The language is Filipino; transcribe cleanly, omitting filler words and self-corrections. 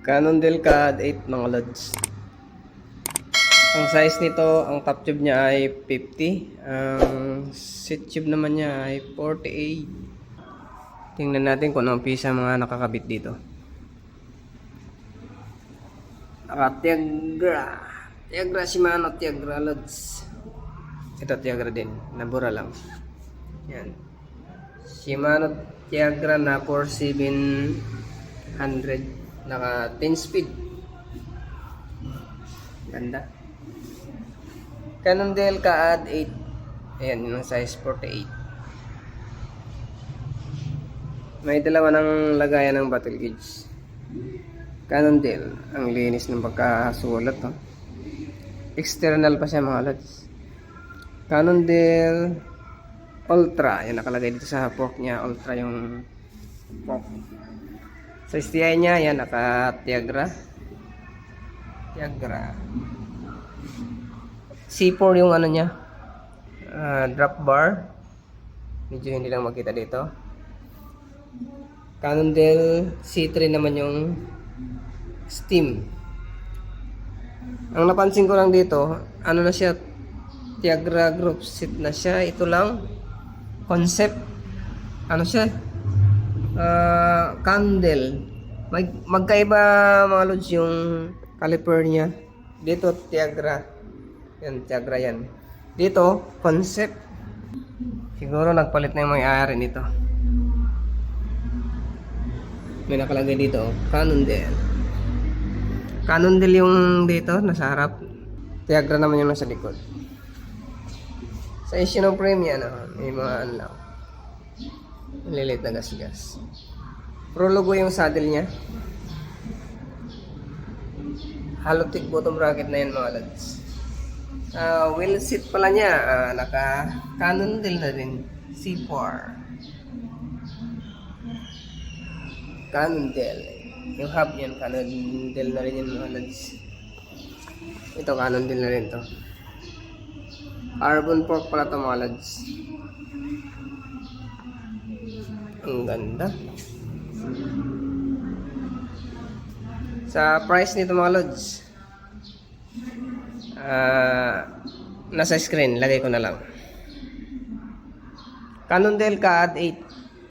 Cannondale CAD 8 mga lods. Ang size nito, ang top tube niya ay 50. Ang seat tube naman niya ay 48. Tingnan natin kung anong pisa mga nakakabit dito. Tiagra. Tiagra Shimano, Tiagra lods. Ito Tiagra din, nabura lang. Yan. Shimano Tiagra na 4700. Naka 10 speed. Ganda. Cannondale CAD 8. Ayan, yung size 48. May dalawa ng lagayan ng battle gauge. Cannondale. Ang linis ng pagkasulat. Oh. External pa siya mga lods. Cannondale Ultra. Yan nakalagay dito sa fork niya. Ultra yung fork. Sa STI niya, yan, naka-Tiagra. Tiagra. C4 yung ano niya. Drop bar. Medyo hindi lang makita dito. Cannondale C3 naman yung steam. Ang napansin ko lang dito, ano na siya, Tiagra group seat na siya. Ito lang, concept. Ano siya? Candle. Magkaiba mga lods yung caliper niya. Dito Tiagra. Yan, Tiagra yan. Dito, concept. Siguro nagpalit na yung may-ari nito. May nakalagay dito, Cannondale. Cannondale yung dito, nasa harap. Tiagra naman yung nasa likod. Sa issue ng frame yan, may mga ano lang. Lilit na gas-gas. Pro logo yung saddle niya. Halotic bottom bracket na yan mga lads. Wheel seat pala niya. Naka Cannondale na rin. C4. Cannondale. Yung hub niyan, Cannondale na rin yan mga lads. Ito Cannondale na rin to. Carbon fork pala to mga lads. Ang ganda. Sa price nito mga lods, nasa screen, lagay ko na lang. Cannondale CAD 8.